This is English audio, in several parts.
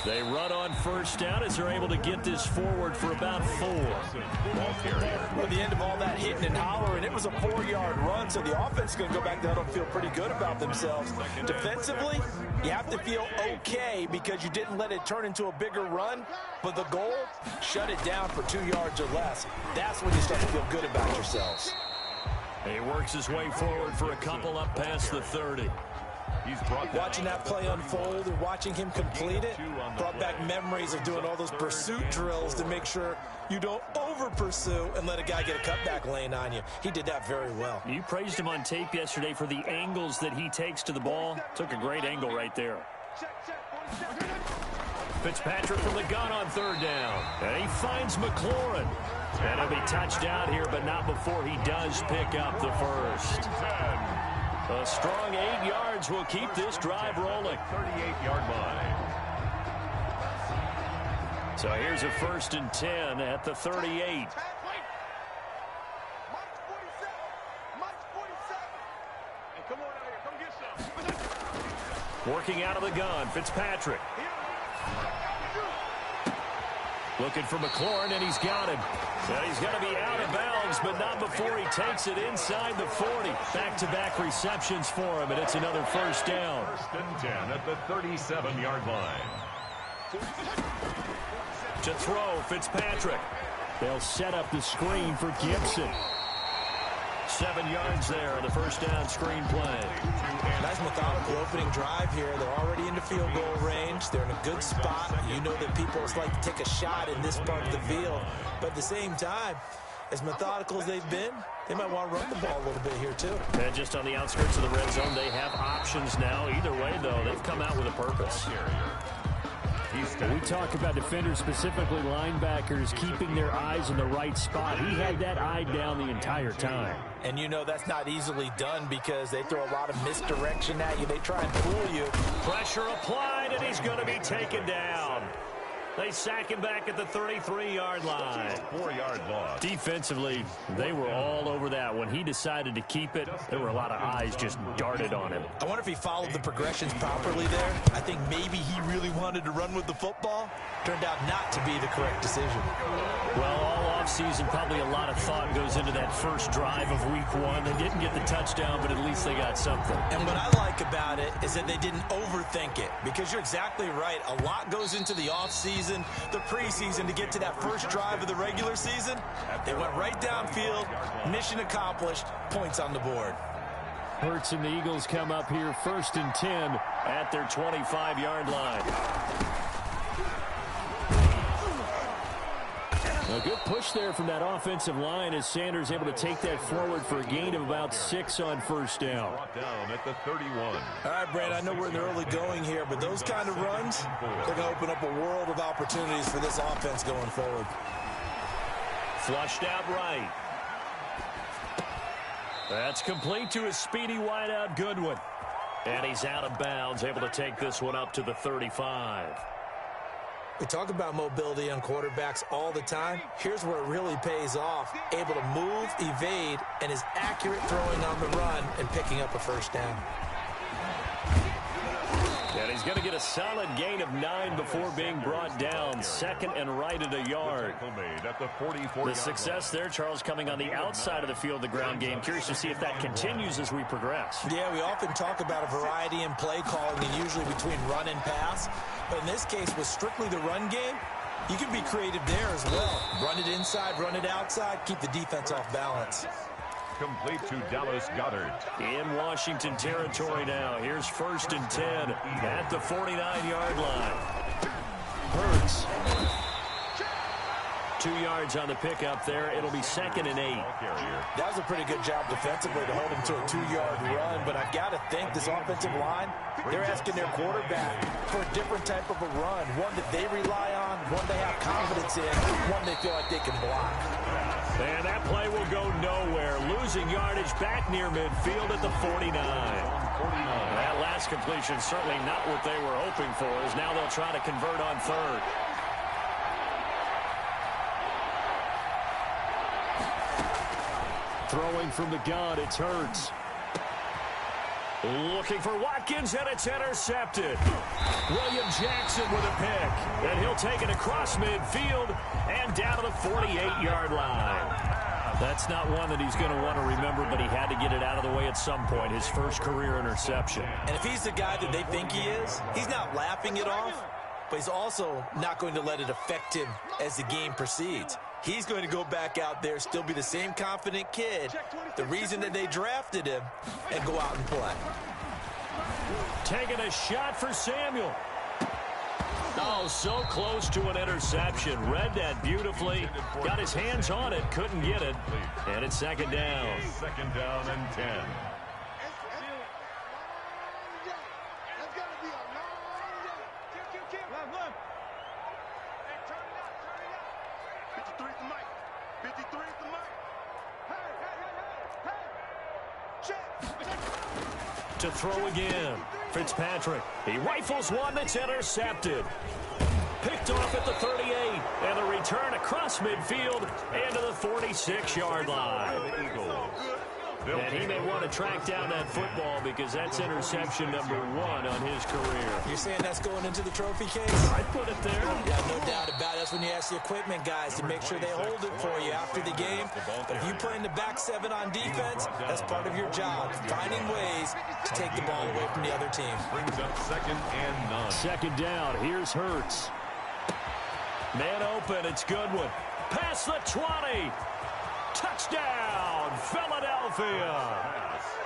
They run on first down as they're able to get this forward for about 4. Ball carrier. Well, at the end of all that hitting and hollering, it was a 4-yard run, so the offense is going to go back down and feel pretty good about themselves. Defensively, you have to feel okay because you didn't let it turn into a bigger run, but the goal, shut it down for 2 yards or less. That's when you start to feel good about yourselves. He works his way forward for a couple up past the 30. Watching that play unfold and watching him complete it brought back memories of doing all those pursuit drills to make sure you don't over-pursue and let a guy get a cutback lane on you. He did that very well. You praised him on tape yesterday for the angles that he takes to the ball. Took a great angle right there. Fitzpatrick from the gun on 3rd down. And he finds McLaurin. And he'll be touched out here, but not before he does pick up the first. A strong 8 yards will keep this drive rolling. 38-yard line. So here's a 1st and 10 at the 38. Working out of the gun, Fitzpatrick. Looking for McLaurin, and he's got him. And he's going to be out of bounds, but not before he takes it inside the 40. Back-to-back receptions for him, and it's another 1st down. 1st and 10 at the 37-yard line. To throw, Fitzpatrick. They'll set up the screen for Gibson. 7 yards there on the 1st down screen play. Nice methodical opening drive here. They're already into field goal range. They're in a good spot. You know that people like to take a shot in this part of the field. But at the same time, as methodical as they've been, they might want to run the ball a little bit here too. And just on the outskirts of the red zone, they have options now. Either way, though, they've come out with a purpose. We talk about defenders, specifically linebackers, keeping their eyes in the right spot. He had that eye down the entire time. And you know that's not easily done because they throw a lot of misdirection at you. They try and fool you. Pressure applied, and he's going to be taken down. They sack him back at the 33-yard line. 4-yard loss. Defensively, they were all over that. When he decided to keep it, there were a lot of eyes just darted on him. I wonder if he followed the progressions properly there. I think maybe he really wanted to run with the football. Turned out not to be the correct decision. Well, all offseason, probably a lot of thought goes into that first drive of week 1. They didn't get the touchdown, but at least they got something. And what I like about it is that they didn't overthink it, because you're exactly right. A lot goes into the offseason, the preseason, to get to that first drive of the regular season. They went right downfield, mission accomplished, points on the board. Hurts and the Eagles come up here 1st and 10 at their 25-yard line. A good push there from that offensive line as Sanders able to take that forward for a gain of about 6 on 1st down. Brought down at the 31. All right, Brad, I know we're in the early going here, but those kind of runs, they're going to open up a world of opportunities for this offense going forward. Flushed out right. That's complete to his speedy wideout Goodwin. And he's out of bounds, able to take this one up to the 35. We talk about mobility on quarterbacks all the time. Here's where it really pays off. Able to move, evade, and is accurate throwing on the run and picking up a 1st down. And he's going to get a solid gain of 9 before being brought down. 2nd and right at a yard. The success there, Charles, coming on the outside of the field, the ground game. Curious to see if that continues as we progress. Yeah, we often talk about a variety in play calling, and usually between run and pass. But in this case, with strictly the run game, you can be creative there as well. Run it inside, run it outside, keep the defense off balance. Complete to Dallas Goedert. In Washington territory now. Here's 1st and 10 at the 49-yard line. Hurts. 2 yards on the pickup there. It'll be 2nd and 8. That was a pretty good job defensively to hold him to a 2-yard run, but I've got to think this offensive line, they're asking their quarterback for a different type of a run, one that they rely on, one they have confidence in, one they feel like they can block. And that play will go nowhere. Losing yardage back near midfield at the 49. That last pass completion, certainly not what they were hoping for, as now they'll try to convert on third. Throwing from the gun, it's Hurts. Looking for Watkins, and it's intercepted. William Jackson with a pick, and he'll take it across midfield and down to the 48-yard line. That's not one that he's going to want to remember, but he had to get it out of the way at some point, his first career interception. And if he's the guy that they think he is, he's not laughing it off, but he's also not going to let it affect him as the game proceeds. He's going to go back out there, still be the same confident kid, the reason that they drafted him, and go out and play. Taking a shot for Samuel. Oh, so close to an interception. Read that beautifully. Got his hands on it, couldn't get it. And it's second down. Second down and 10. To throw again. Fitzpatrick. He rifles one that's intercepted. Picked off at the 38. And the return across midfield and to the 46-yard line. And he may want to track down that football because that's interception number 1 on his career. You're saying that's going into the trophy case? I'd put it there. Yeah, no doubt about it. That's when you ask the equipment guys to make sure they hold it for you after the game. But if you play in the back 7 on defense, that's part of your job, finding ways to take the ball away from the other team. Brings up second and 9. Second down, here's Hurts. Man open, it's Goodwin. Past the 20. Touchdown, Philadelphia.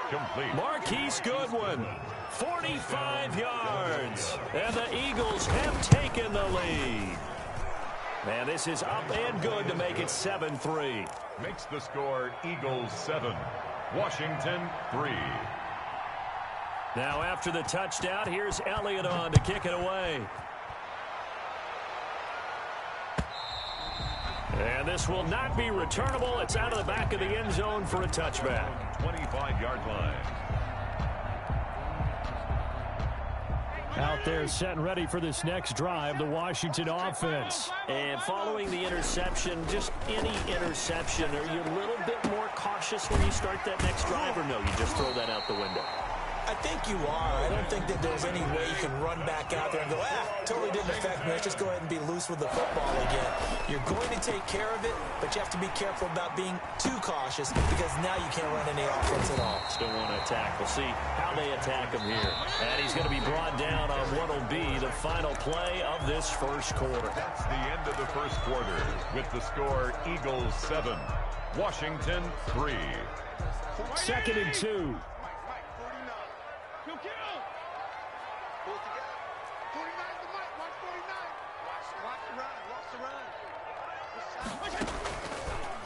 Complete. Marquise Goodwin, 45 yards. And the Eagles have taken the lead. Man, this is up and good to make it 7-3. Makes the score Eagles 7, Washington 3. Now after the touchdown, here's Elliott on to kick it away. And this will not be returnable. It's out of the back of the end zone for a touchback. 25-yard line. Out there set and ready for this next drive, the Washington offense. And following the interception, just any interception, are you a little bit more cautious when you start that next drive, or no, you just throw that out the window? I think you are. I don't think that there's any way you can run back out there and go, totally didn't affect me. Let's just go ahead and be loose with the football again. You're going to take care of it, but you have to be careful about being too cautious because now you can't run any offense at all. Still want to attack. We'll see how they attack him here. And he's going to be brought down on what will be the final play of this first quarter. That's the end of the first quarter with the score Eagles 7, Washington 3. Second and 2.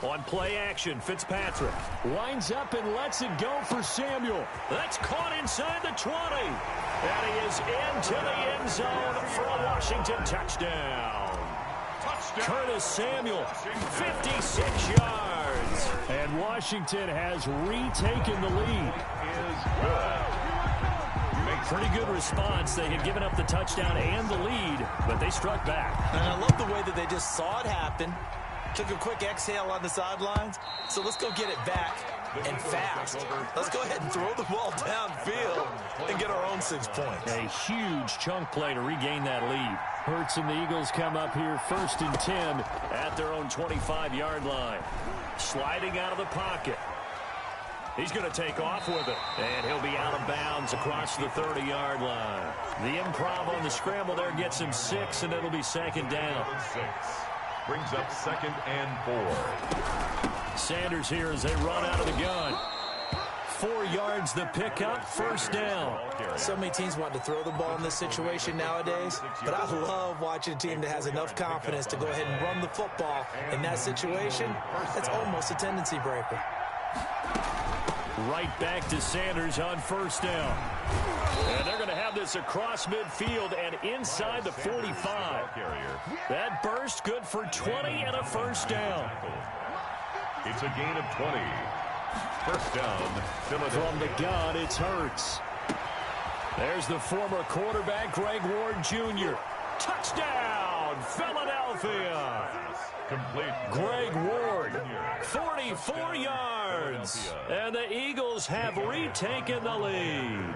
On play action, Fitzpatrick Winds up and lets it go for Samuel. That's caught inside the 20. And he is into the end zone for a Washington touchdown. Curtis Samuel, 56 yards. And Washington has retaken the lead. Pretty good response. They had given up the touchdown and the lead, but they struck back. And I love the way that they just saw it happen. Took a quick exhale on the sidelines. So let's go get it back and fast. Let's go ahead and throw the ball downfield and get our own 6 points. A huge chunk play to regain that lead. Hurts and the Eagles come up here 1st and 10 at their own 25-yard line. Sliding out of the pocket. He's going to take off with it. And he'll be out of bounds across the 30-yard line. The improv on the scramble there gets him 6, and it'll be second down. 6. Brings up second and 4. Sanders here as they run out of the gun. 4 yards the pickup, first down. So many teams want to throw the ball in this situation nowadays, but I love watching a team that has enough confidence to go ahead and run the football in that situation. That's almost a tendency breaker. Right back to Sanders on first down. And they're going to have this across midfield and inside the 45. That burst good for 20 and a first down. It's a gain of 20. First down, Philadelphia. From the gun, it's Hurts. There's the former quarterback, Greg Ward Jr. Touchdown, Philadelphia. Complete. Greg Ward, 44 yards. And the Eagles have retaken the lead.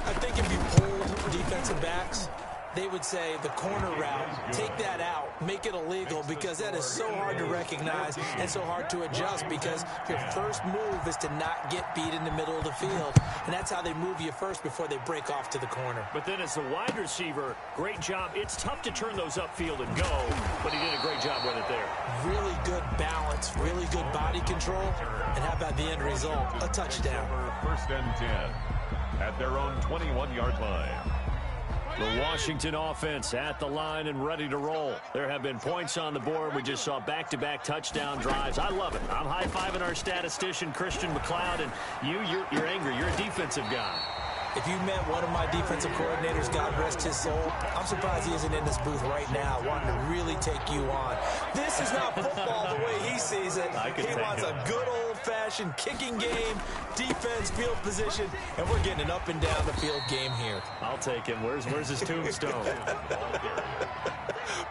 I think if you pulled defensive backs, they would say the corner route, take that out, make it illegal, because that is so hard to recognize and so hard to adjust, because your first move is to not get beat in the middle of the field. And that's how they move you first before they break off to the corner. But then as the wide receiver, great job. It's tough to turn those upfield and go, but he did a great job with it there. Really good balance, really good body control, and how about the end result? A touchdown. First and 10 at their own 21-yard line. The Washington offense at the line and ready to roll. There have been points on the board. We just saw back-to-back touchdown drives. I love it. I'm high-fiving our statistician, Christian McLeod, and you're angry. You're a defensive guy. If you met one of my defensive coordinators, God rest his soul, I'm surprised he isn't in this booth right now wanting to really take you on. This is not football the way he sees it. He wants a good old-fashioned kicking game, defense, field position, and we're getting an up-and-down-the-field game here. I'll take him. Where's his tombstone?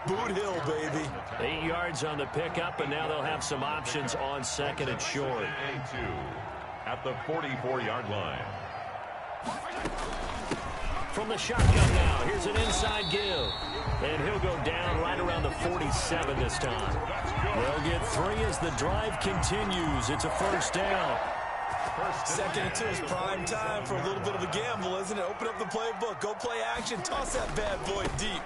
Boot Hill, baby. 8 yards on the pickup, and now they'll have some options on second and short. And 2 at the 44-yard line. From the shotgun now, here's an inside give. And he'll go down right around the 47 this time. They'll get 3 as the drive continues. It's a first down. Second and 2 is prime time for a little bit of a gamble, isn't it? Open up the playbook, go play action, toss that bad boy deep.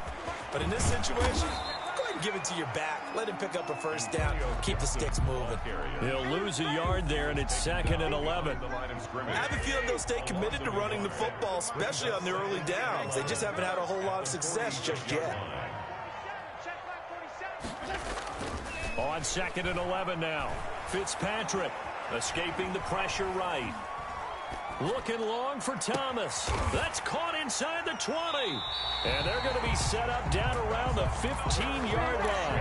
But in this situation, go ahead and give it to your back. Let him pick up a first down. Keep the sticks moving. He'll lose a yard there, and it's second and 11. I have a feeling they'll stay committed to running the football, especially on the early downs. They just haven't had a whole lot of success just yet. On second and 11 now. Fitzpatrick escaping the pressure right. Looking long for Thomas. That's caught inside the 20. And they're going to be set up down around the 15-yard line.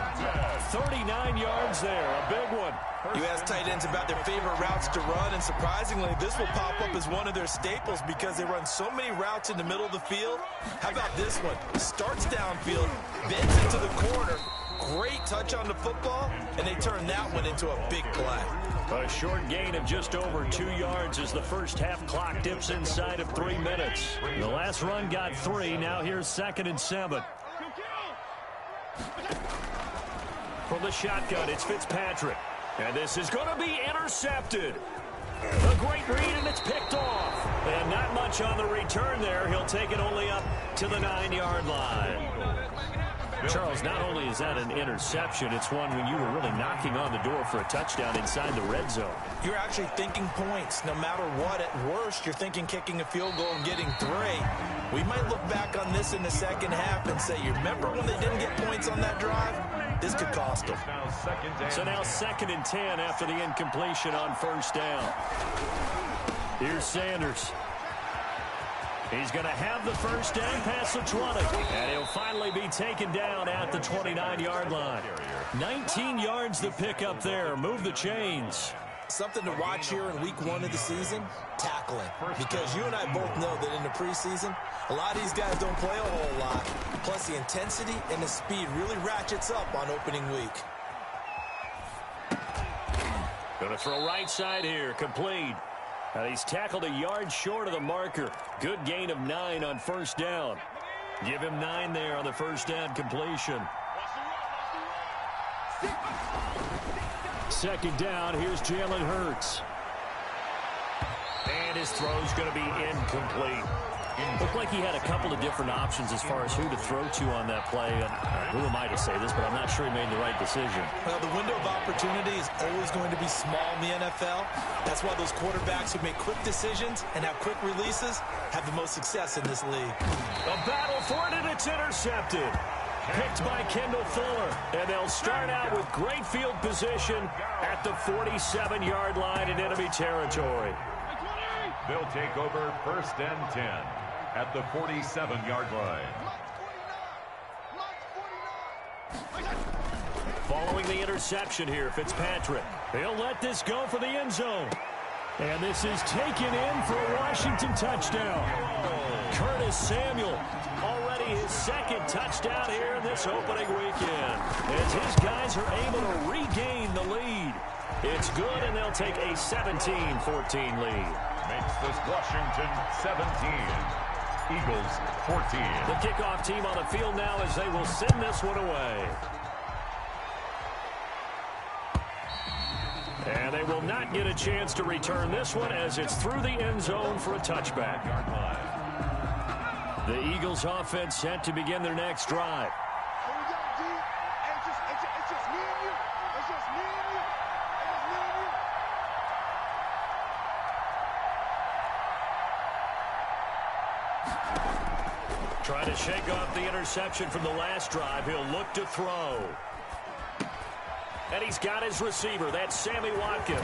39 yards there, a big one. You ask tight ends about their favorite routes to run, and surprisingly, this will pop up as one of their staples because they run so many routes in the middle of the field. How about this one? Starts downfield, bends into the corner. Great touch on the football, and they turn that one into a big play. A short gain of just over 2 yards as the first half clock dips inside of 3 minutes. The last run got 3. Now here's second and 7. From the shotgun, it's Fitzpatrick. And this is going to be intercepted. A great read, and it's picked off. And not much on the return there. He'll take it only up to the 9-yard line. Charles, not only is that an interception, it's one when you were really knocking on the door for a touchdown inside the red zone. You're actually thinking points. No matter what, at worst, you're thinking kicking a field goal and getting 3. We might look back on this in the second half and say, you remember when they didn't get points on that drive? This could cost them. So now second and 10 after the incompletion on first down. Here's Sanders. He's going to have the first down past the 20. And he'll finally be taken down at the 29-yard line. 19 yards to pick up there. Move the chains. Something to watch here in week 1 of the season, tackling. Because you and I both know that in the preseason, a lot of these guys don't play a whole lot. Plus the intensity and the speed really ratchets up on opening week. Going to throw right side here, complete. And he's tackled a yard short of the marker. Good gain of 9 on first down. Give him 9 there on the first down completion. Second down, here's Jalen Hurts. And his throw's going to be incomplete. Looked like he had a couple of different options as far as who to throw to on that play. And who am I to say this, but I'm not sure he made the right decision. Well, the window of opportunity is always going to be small in the NFL. That's why those quarterbacks who make quick decisions and have quick releases have the most success in this league. A battle for it, and it's intercepted. Picked by Kendall Fuller. And they'll start out with great field position at the 47-yard line in enemy territory. They'll take over first and 10 at the 47-yard line. Following the interception here, Fitzpatrick. He'll let this go for the end zone. And this is taken in for a Washington touchdown. Curtis Samuel, already his second touchdown here in this opening weekend, as his guys are able to regain the lead. It's good, and they'll take a 17-14 lead. Makes this Washington 17. Eagles 14. The kickoff team on the field now as they will send this one away. And they will not get a chance to return this one as it's through the end zone for a touchback. The Eagles offense set to begin their next drive. Trying to shake off the interception from the last drive. He'll look to throw. And he's got his receiver. That's Sammy Watkins.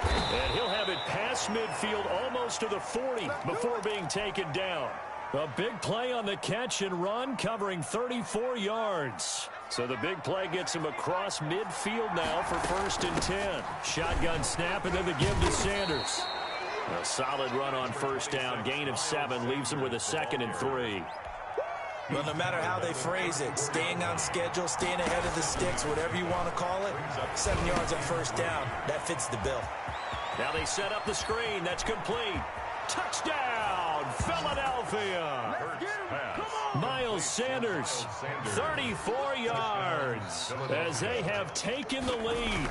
And he'll have it past midfield almost to the 40 before being taken down. A big play on the catch and run, covering 34 yards. So the big play gets him across midfield now for 1st and 10. Shotgun snap and then the give to Sanders. A solid run on 1st down. Gain of 7 leaves him with a 2nd and 3. Well, no matter how they phrase it, staying on schedule, staying ahead of the sticks, whatever you want to call it, 7 yards on 1st down, that fits the bill. Now they set up the screen. That's complete. Touchdown, Philadelphia. Miles Sanders, 34 yards as they have taken the lead.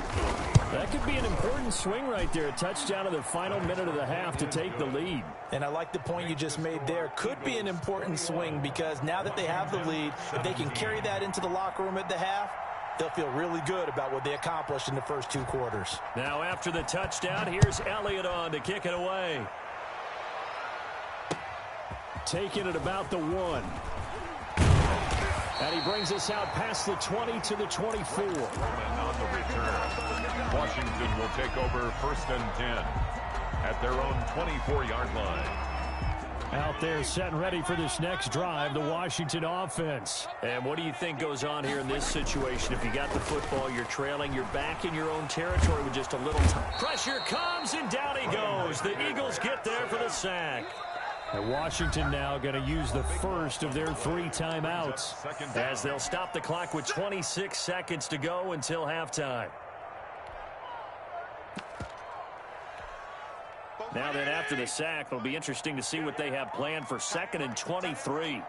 That could be an important swing right there. A touchdown in the final minute of the half to take the lead. And I like the point you just made there. Could be an important swing because now that they have the lead, if they can carry that into the locker room at the half, they'll feel really good about what they accomplished in the first 2 quarters. Now after the touchdown, here's Elliott on to kick it away. Taking it about the 1. And he brings us out past the 20 to the 24. On the return, Washington will take over 1st and 10 at their own 24-yard line. Out there set and ready for this next drive, the Washington offense. And what do you think goes on here in this situation? If you got the football, you're trailing, you're back in your own territory with just a little time. Pressure comes, and down he goes. The Eagles get there for the sack. And Washington now going to use the first of their 3 timeouts as they'll stop the clock with 26 seconds to go until halftime. Now then, after the sack, it'll be interesting to see what they have planned for 2nd and 23.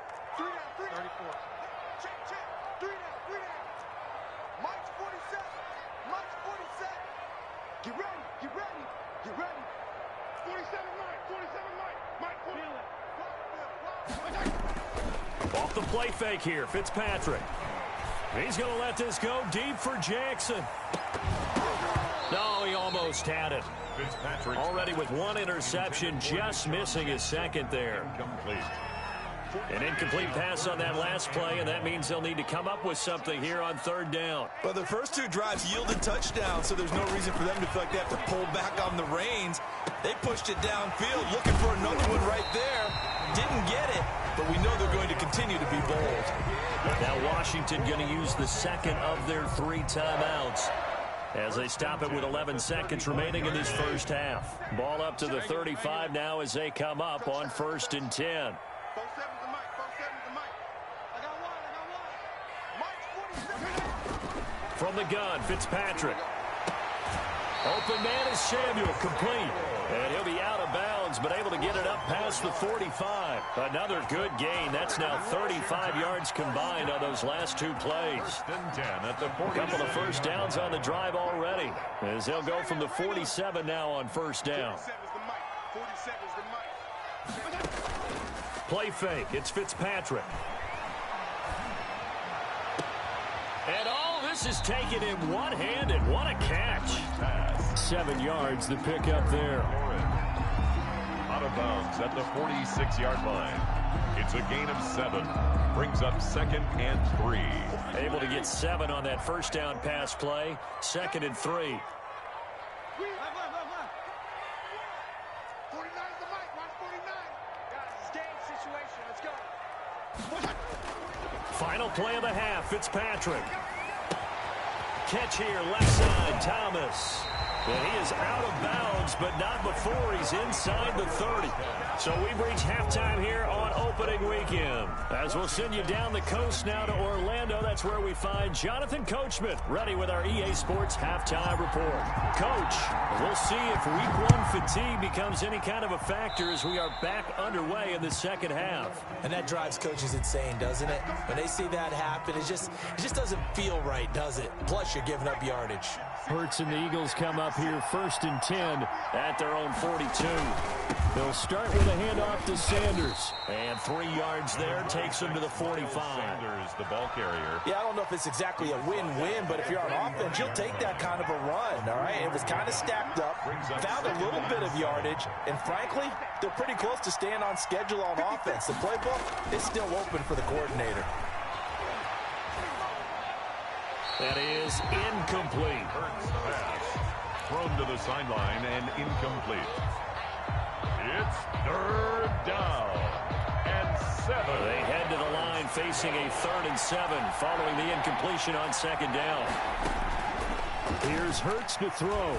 Off the play fake here, Fitzpatrick. He's going to let this go deep for Jackson. No, he almost had it. Fitzpatrick already with 1 interception, just missing his 2nd there. Complete. An incomplete pass on that last play, and that means they'll need to come up with something here on 3rd down. Well, the first 2 drives yielded touchdowns, so there's no reason for them to feel like they have to pull back on the reins. They pushed it downfield, looking for another one right there. Didn't get it, but we know they're going to continue to be bold. Now Washington going to use the 2nd of their 3 timeouts as they stop it with 11 seconds remaining in this first half. Ball up to the 35 now as they come up on 1st and 10. From the gun, Fitzpatrick. Open man is Samuel, complete. And he'll be out of bounds, but able to get it up past the 45. Another good gain. That's now 35 yards combined on those last 2 plays. 1st and 10 at the 40. A couple of first downs on the drive already, as they'll go from the 47 now on 1st down. Play fake. It's Fitzpatrick. And all this is taken in one-handed. What a catch. 7 yards, the pickup there. Out of bounds at the 46-yard line. It's a gain of 7. Brings up 2nd and 3. Able to get 7 on that first down pass play. 2nd and 3. Final play of the half, Fitzpatrick. Catch here, left side, Thomas. And he is out of bounds, but not before he's inside the 30. So we've reached halftime here on opening weekend. As we'll send you down the coast now to Orlando, that's where we find Jonathan Coachman, ready with our EA Sports halftime report. Coach, we'll see if week 1 fatigue becomes any kind of a factor as we are back underway in the second half. And that drives coaches insane, doesn't it? When they see that happen, it just doesn't feel right, does it? Plus, you're giving up yardage. Hurts and the Eagles come up here 1st and 10 at their own 42. They'll start with a handoff to Sanders. And 3 yards there takes them to the 45. Sanders, the ball carrier. Yeah, I don't know if it's exactly a win-win, but if you're on offense, you'll take that kind of a run, all right? It was kind of stacked up, found a little bit of yardage, and frankly, they're pretty close to staying on schedule on offense. The playbook is still open for the coordinator. That is incomplete. Hurts pass. Thrown to the sideline and incomplete. It's 3rd down and 7. They head to the line facing a 3rd and 7 following the incompletion on 2nd down. Here's Hurts to throw.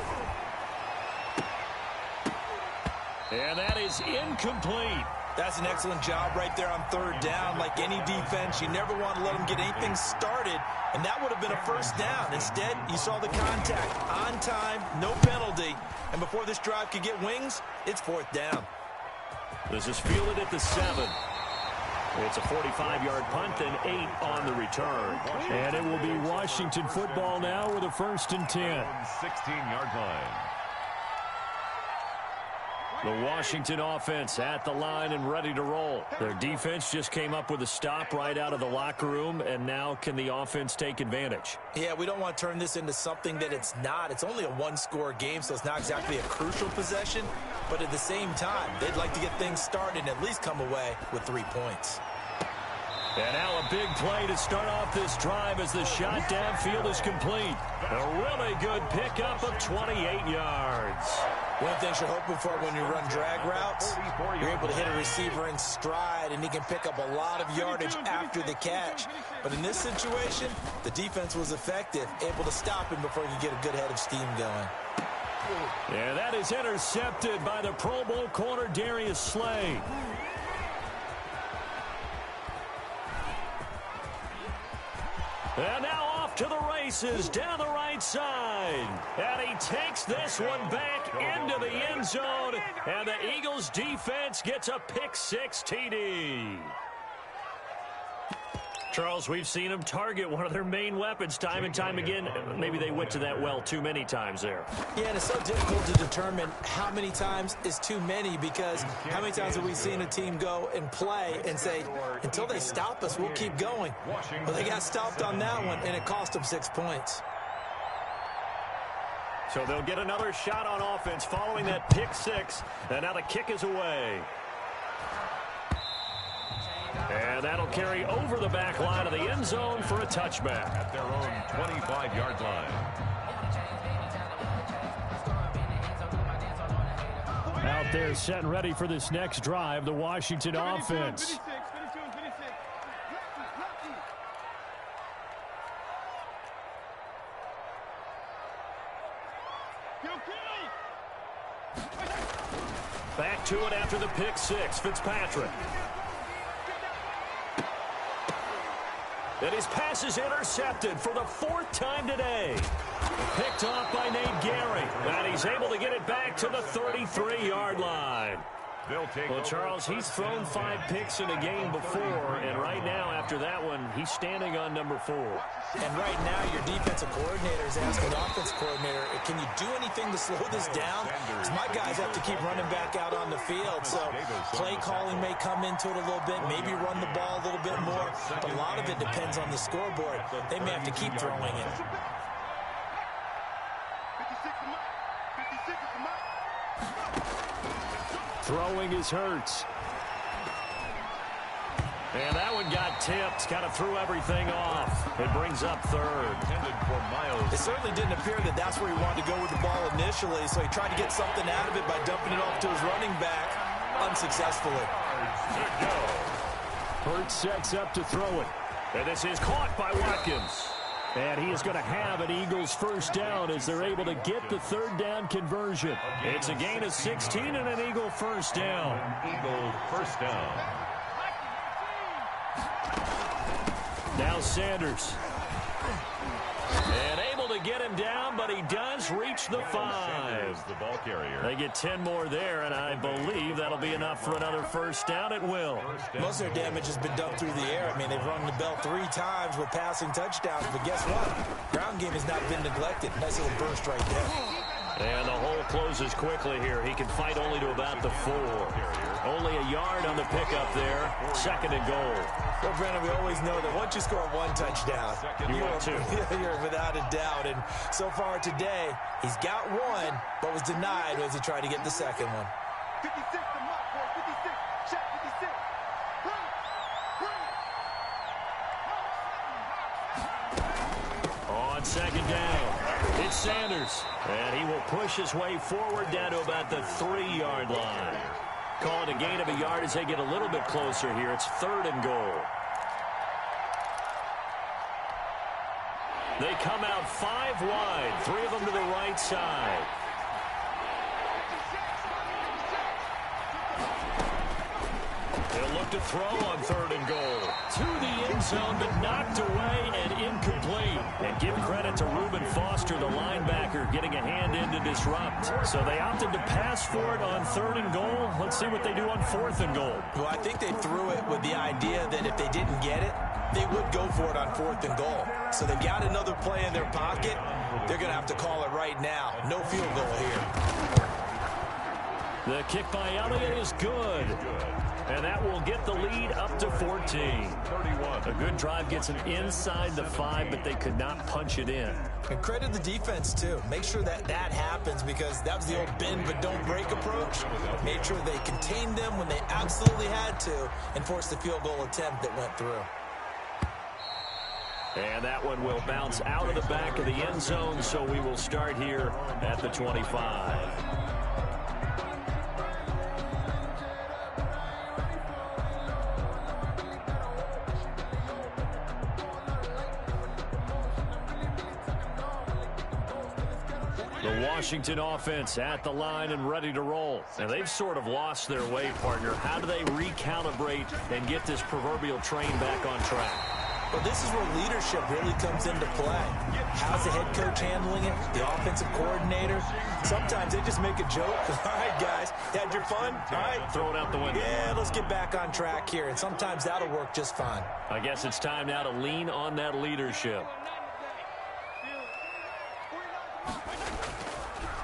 And that is incomplete. That's an excellent job right there on 3rd down. Like any defense, you never want to let them get anything started, and that would have been a 1st down. Instead, you saw the contact on time, no penalty, and before this drive could get wings, it's 4th down. This is fielded at the 7. It's a 45-yard punt and 8 on the return. And it will be Washington football now with a 1st and 10. 16-yard line. The Washington offense at the line and ready to roll. Their defense just came up with a stop right out of the locker room, and now can the offense take advantage? Yeah, we don't want to turn this into something that it's not. It's only a 1-score game, so it's not exactly a crucial possession. But at the same time, they'd like to get things started and at least come away with 3 points. And now a big play to start off this drive as the shot downfield is complete. A really good pickup of 28 yards. One of the things you're hoping for when you run drag routes, you're able to hit a receiver in stride, and he can pick up a lot of yardage after the catch. But in this situation, the defense was effective, able to stop him before he could get a good head of steam going. Yeah, that is intercepted by the Pro Bowl corner Darius Slay. And now off to the races down the right side. And he takes this one back into the end zone. And the Eagles defense gets a pick-6 TD. Charles, we've seen them target one of their main weapons time and time again. Maybe they went to that well too many times there. Yeah, and it's so difficult to determine how many times is too many, because how many times have we seen a team go and play and say, until they stop us, we'll keep going. Well, they got stopped on that one, and it cost them 6 points. So they'll get another shot on offense following that pick-6, and now the kick is away. And that'll carry over the back line of the end zone for a touchback. At their own 25-yard line. Out there set and ready for this next drive, the Washington offense. Back to it after the pick-6, Fitzpatrick. And his pass is intercepted for the 4th time today. Picked off by Nate Gary. And he's able to get it back to the 33-yard line. Well, Charles, he's thrown 5 picks in a game before, and right now, after that one, he's standing on number 4. And right now, your defensive coordinator is asking the offensive coordinator, can you do anything to slow this down? Because my guys have to keep running back out on the field. So play calling may come into it a little bit, maybe run the ball a little bit more. But a lot of it depends on the scoreboard. They may have to keep throwing it. Throwing is Hurts. And that one got tipped, kind of threw everything off. It brings up 3rd. It certainly didn't appear that that's where he wanted to go with the ball initially, so he tried to get something out of it by dumping it off to his running back unsuccessfully. Hurts sets up to throw it. And this is caught by Watkins. And he is going to have an Eagles first down as they're able to get the third down conversion. It's a gain of 16 and an Eagle first down. Eagle first down. Now Sanders. And able to get him down, but he does reach the 5. The ball carrier. They get 10 more there, and I believe that'll be enough for another first down at will. Most of their damage has been done through the air. I mean, they've rung the bell 3 times with passing touchdowns, but guess what? Ground game has not been neglected. Nice little burst right there. And the hole closes quickly here. He can fight only to about the 4. Only a yard on the pickup there. 2nd and goal. Well, Brandon, we always know that once you score 1 touchdown, you're without a doubt. And so far today, he's got 1, but was denied as he tried to get the second one. 56 to Mark, boy. 56. Check 56. On 2nd down, it's Sanders. And he will push his way forward down to about the 3-yard line. Calling a gain of a yard as they get a little bit closer here. It's 3rd and goal. They come out 5 wide, 3 of them to the right side. They'll look to throw on 3rd and goal. To the end zone, but knocked away and incomplete. And give credit to Reuben Foster, the linebacker, getting a hand in to disrupt. So they opted to pass for it on 3rd and goal. Let's see what they do on 4th and goal. Well, I think they threw it with the idea that if they didn't get it, they would go for it on 4th and goal. So they've got another play in their pocket. They're going to have to call it right now. No field goal here. The kick by Elliott is good. And that will get the lead up to 14. 31. A good drive gets them inside the 5, but they could not punch it in. And credit the defense, too. Make sure that happens, because that was the old bend but don't break approach. Made sure they contained them when they absolutely had to and forced the field goal attempt that went through. And that one will bounce out of the back of the end zone, so we will start here at the 25. The Washington offense at the line and ready to roll. And they've sort of lost their way, partner. How do they recalibrate and get this proverbial train back on track? Well, this is where leadership really comes into play. How's the head coach handling it? The offensive coordinator? Sometimes they just make a joke. All right, guys, had your fun? All right. Throw it out the window. Yeah, let's get back on track here. And sometimes that'll work just fine. I guess it's time now to lean on that leadership.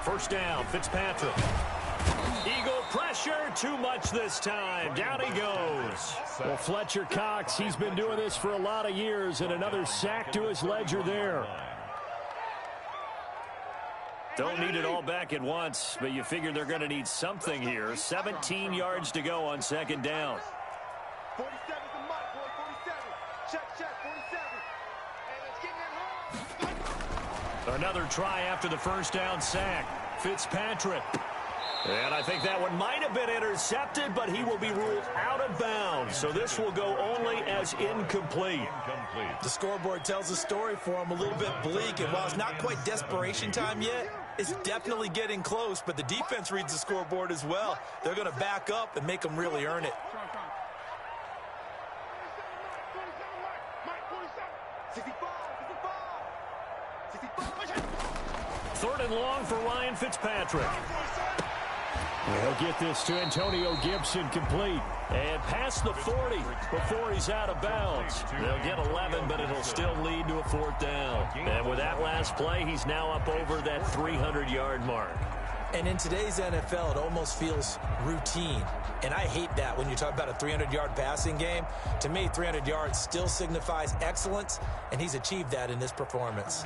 First down, Fitzpatrick. Eagle pressure, too much this time. Down he goes. Well, Fletcher Cox, he's been doing this for a lot of years, and another sack to his ledger there. Don't need it all back at once, but you figure they're going to need something here. 17 yards to go on 2nd down. 47 to Mike, boy. 47. Check, 47. And let's get that home. Another try after the first down sack. Fitzpatrick. And I think that one might have been intercepted, but he will be ruled out of bounds. So this will go only as incomplete. The scoreboard tells a story for him, a little bit bleak. And while it's not quite desperation time yet, it's definitely getting close. But the defense reads the scoreboard as well. They're going to back up and make them really earn it. 3rd and long for Ryan Fitzpatrick. He'll get this to Antonio Gibson complete. And past the 40 before he's out of bounds. They'll get 11, but it'll still lead to a 4th down. And with that last play, he's now up over that 300-yard mark. And in today's NFL, it almost feels routine. And I hate that when you talk about a 300-yard passing game. To me, 300 yards still signifies excellence, and he's achieved that in this performance.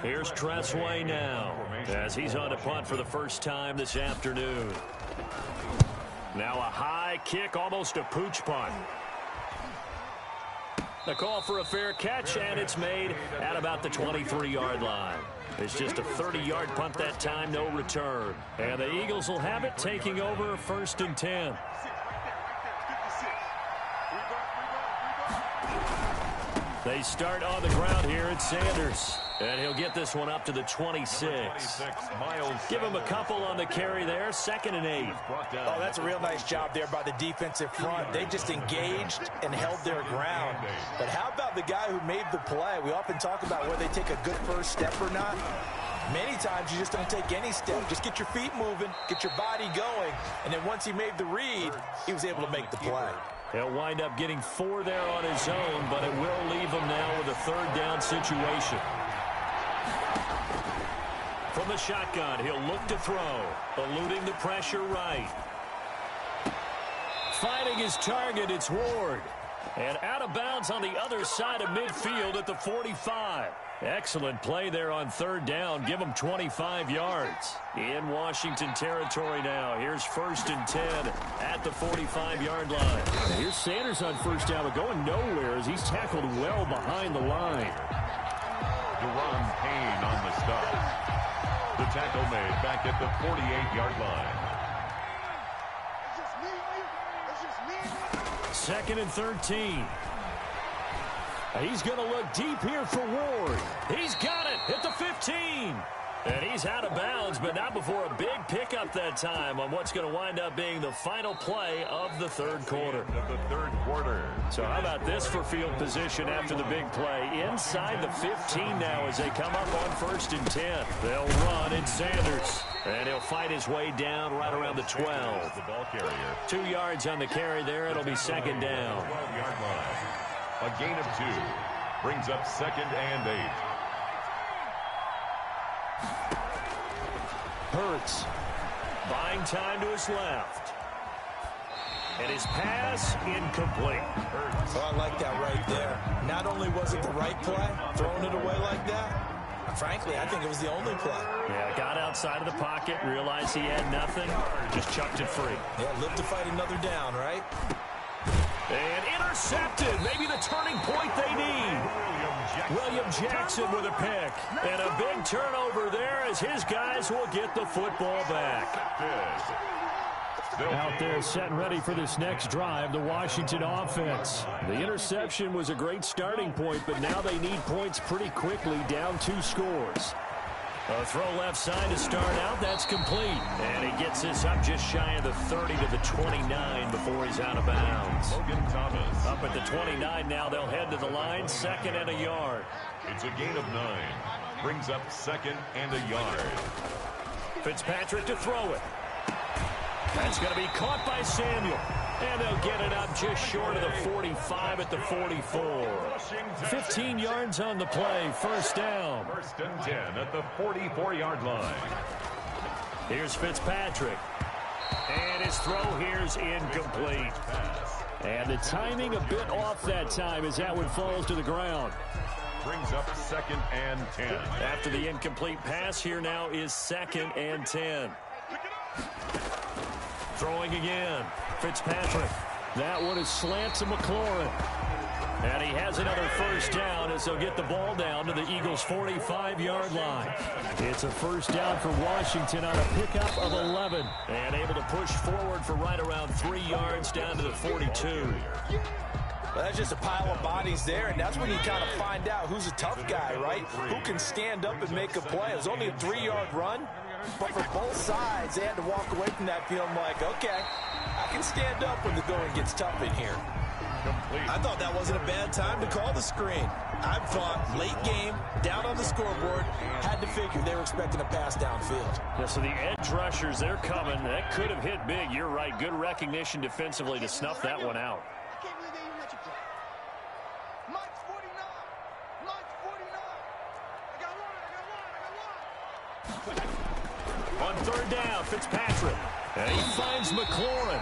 Here's Tressway now as he's on to punt for the first time this afternoon. Now a high kick, almost a pooch punt. The call for a fair catch, and it's made at about the 23-yard line. It's just a 30-yard punt that time, no return. And the Eagles will have it, taking over 1st and 10. They start on the ground here at Sanders. And he'll get this one up to the 26. Give him a couple on the carry there. 2nd and 8. Oh, that's a real nice job there by the defensive front. They just engaged and held their ground. But how about the guy who made the play? We often talk about whether they take a good first step or not. Many times you just don't take any step. Just get your feet moving, get your body going. And then once he made the read, he was able to make the play. He'll wind up getting 4 there on his own, but it will leave him now with a 3rd down situation. From the shotgun, he'll look to throw, eluding the pressure right. Finding his target, it's Ward. And out of bounds on the other side of midfield at the 45. Excellent play there on 3rd down. Give him 25 yards. In Washington territory now. Here's 1st and 10 at the 45-yard line. Here's Sanders on 1st down, but going nowhere as he's tackled well behind the line. Deron Payne on the stop. The tackle made back at the 48-yard line. 2nd and 13. He's going to look deep here for Ward. He's got it at the 15. And he's out of bounds, but not before a big pickup that time on what's going to wind up being the final play of the 3rd quarter. So how about this for field position after the big play? Inside the 15 now as they come up on 1st and 10. They'll run in Sanders. And he'll fight his way down right around the 12. 2 yards on the carry there. It'll be 2nd down. A gain of 2 brings up 2nd and 8. Hurts buying time to his left. And his pass incomplete. Oh, I like that right there. Not only was it the right play, throwing it away like that, frankly, I think it was the only play. Yeah, got outside of the pocket, realized he had nothing, just chucked it free. Yeah, live to fight another down, right? And intercepted. Maybe the turning point they need. William Jackson with a pick. And a big turnover there as his guys will get the football back. Out there set and ready for this next drive, the Washington offense. The interception was a great starting point, but now they need points pretty quickly, down 2 scores. A throw left side to start out. That's complete. And he gets this up just shy of the 30 to the 29 before he's out of bounds. Logan Thomas. Up at the 29 now. They'll head to the line. 2nd and a yard. It's a gain of 9. Brings up 2nd and a yard. Fitzpatrick to throw it. That's going to be caught by Samuel. And they'll get it up just short of the 45 at the 44. 15 yards on the play. 1st down. 1st and 10 at the 44-yard line. Here's Fitzpatrick. And his throw here's incomplete. And the timing a bit off that time as that one falls to the ground. Brings up 2nd and 10. After the incomplete pass, here now is 2nd and 10. Throwing again. Fitzpatrick. That one is slant to McLaurin. And he has another 1st down as they'll get the ball down to the Eagles' 45-yard line. It's a 1st down for Washington on a pickup of 11. And able to push forward for right around 3 yards down to the 42. Well, that's just a pile of bodies there, and that's when you kind of find out who's a tough guy, right? Who can stand up and make a play. It was only a 3-yard run, but for both sides, they had to walk away from that feeling like, okay, I can stand up when the going gets tough in here. I thought that wasn't a bad time to call the screen. I thought late game, down on the scoreboard, had to figure they were expecting a pass downfield. Yeah, so the edge rushers, they're coming. That could have hit big. You're right. Good recognition defensively to snuff that one out. I can't believe they even let you play. Mike's 49. Mike's 49. I got one. On 3rd down, Fitzpatrick. And he finds McLaurin.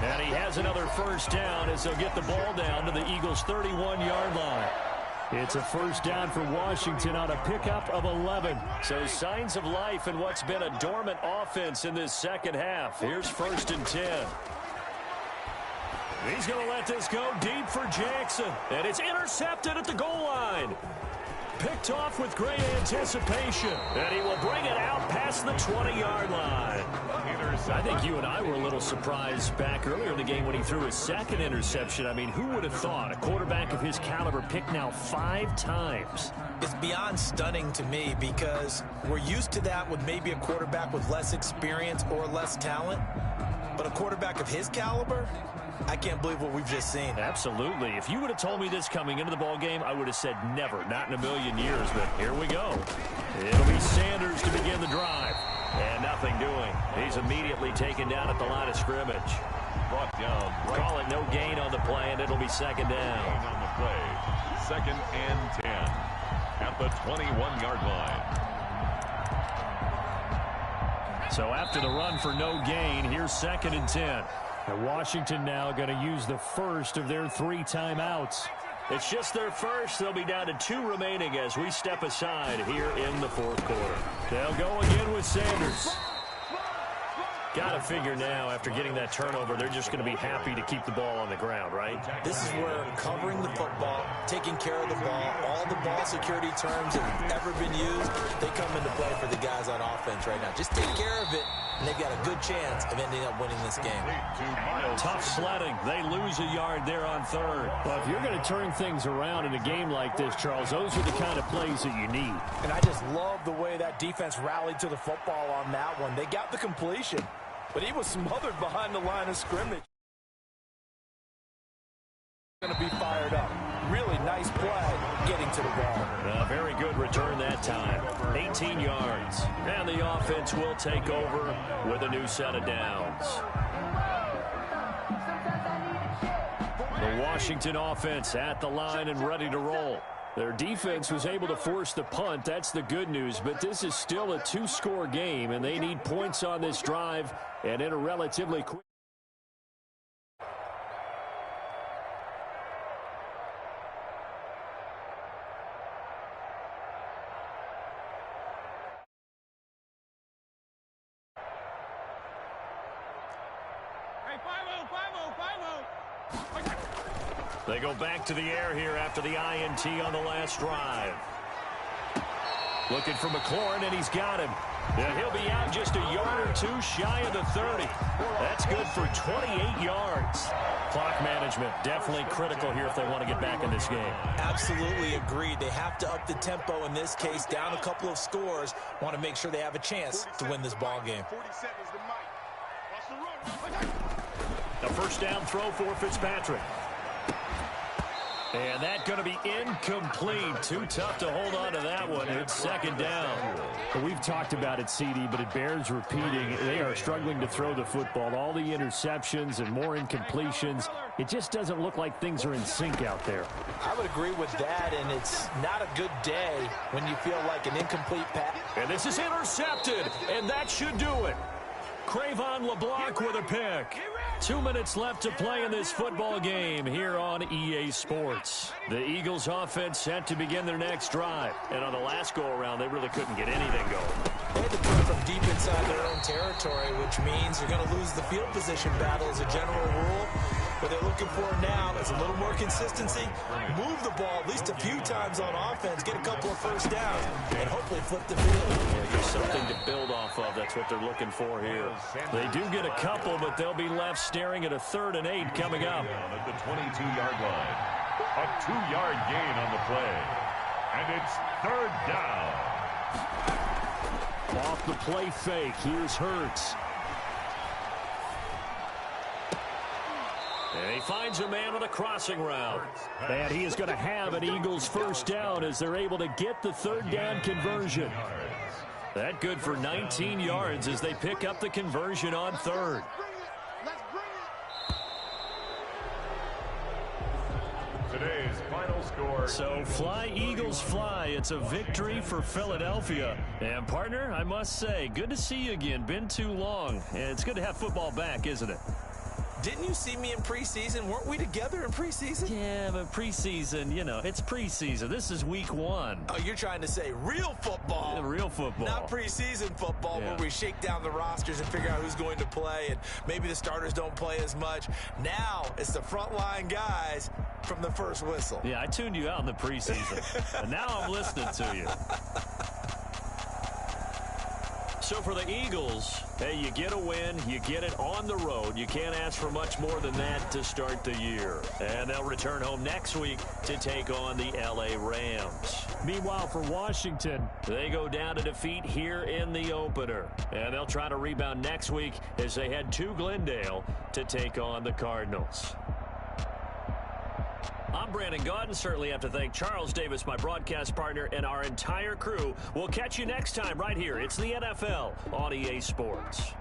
And he has another 1st down as they'll get the ball down to the Eagles' 31-yard line. It's a 1st down for Washington on a pickup of 11. So signs of life in what's been a dormant offense in this 2nd half. Here's 1st and 10. He's going to let this go deep for Jackson. And it's intercepted at the goal line. Picked off with great anticipation. And he will bring it out past the 20-yard line. I think you and I were a little surprised back earlier in the game when he threw his second interception. I mean, who would have thought a quarterback of his caliber picked now 5 times? It's beyond stunning to me because we're used to that with maybe a quarterback with less experience or less talent. But a quarterback of his caliber, I can't believe what we've just seen. Absolutely. If you would have told me this coming into the ball game, I would have said never, not in a million years. But here we go. It'll be Sanders to begin the drive. And nothing doing. He's immediately taken down at the line of scrimmage. Brought down. Right. Call it no gain on the play, and it'll be second down. Gain on the play. 2nd and 10 at the 21-yard line. So after the run for no gain, here's 2nd and 10. And Washington now going to use the first of their 3 timeouts. It's just their first. They'll be down to 2 remaining as we step aside here in the 4th quarter. They'll go again with Sanders. Got to figure now, after getting that turnover, they're just going to be happy to keep the ball on the ground, right? This is where covering the football, taking care of the ball, all the ball security terms that have ever been used, they come into play for the guys on offense right now. Just take care of it, and they've got a good chance of ending up winning this game. Tough sledding. They lose a yard there on 3rd. Well, if you're going to turn things around in a game like this, Charles, those are the kind of plays that you need. And I just love the way that defense rallied to the football on that one. They got the completion, but he was smothered behind the line of scrimmage. Going to be fired up. Really nice play getting to the ball. A very good return that time. 18 yards. And the offense will take over with a new set of downs. The Washington offense at the line and ready to roll. Their defense was able to force the punt. That's the good news. But this is still a 2-score game, and they need points on this drive and in a relatively quick. They go back to the air here after the INT on the last drive. Looking for McLaurin, and he's got him. Yeah, he'll be out just a yard or 2 shy of the 30. That's good for 28 yards. Clock management definitely critical here if they want to get back in this game. Absolutely agreed. They have to up the tempo in this case, down a couple of scores. Want to make sure they have a chance to win this ball game. A first down throw for Fitzpatrick. And that's going to be incomplete. Too tough to hold on to that one. It's 2nd down. Well, we've talked about it, CD, but it bears repeating. They are struggling to throw the football. All the interceptions and more incompletions. It just doesn't look like things are in sync out there. I would agree with that, and it's not a good day when you feel like an incomplete pass. And this is intercepted, and that should do it. Cravon LeBlanc with a pick. 2 minutes left to play in this football game here on EA Sports. The Eagles offense set to begin their next drive. And on the last go-around, they really couldn't get anything going. They had to come from deep inside their own territory, which means you're going to lose the field position battle as a general rule. What they're looking for now is a little more consistency, move the ball at least a few times on offense, get a couple of first downs, and hopefully flip the field. Yeah, there's something to build off of. That's what they're looking for here. They do get a couple, but they'll be left staring at a 3rd and 8 coming up. At the 22-yard line. A 2-yard gain on the play. And it's 3rd down. Off the play fake. Here's Hurts. And he finds a man on a crossing route. And he is going to have an Eagles first down as they're able to get the 3rd down conversion. That good for 19 yards as they pick up the conversion on 3rd. Today's final score. So fly, Eagles, fly. It's a victory for Philadelphia. And, partner, I must say, good to see you again. Been too long. And it's good to have football back, isn't it? Didn't you see me in preseason? Weren't we together in preseason? Yeah, but preseason, you know, it's preseason. This is week 1. Oh, you're trying to say real football. Yeah, real football. Not preseason football where we shake down the rosters and figure out who's going to play, and maybe the starters don't play as much. Now it's the frontline guys from the first whistle. Yeah, I tuned you out in the preseason, and now I'm listening to you. So for the Eagles, hey, you get a win, you get it on the road. You can't ask for much more than that to start the year. And they'll return home next week to take on the L.A. Rams. Meanwhile, for Washington, they go down to defeat here in the opener. And they'll try to rebound next week as they head to Glendale to take on the Cardinals. I'm Brandon Gaudin. Certainly have to thank Charles Davis, my broadcast partner, and our entire crew. We'll catch you next time right here. It's the NFL on EA Sports.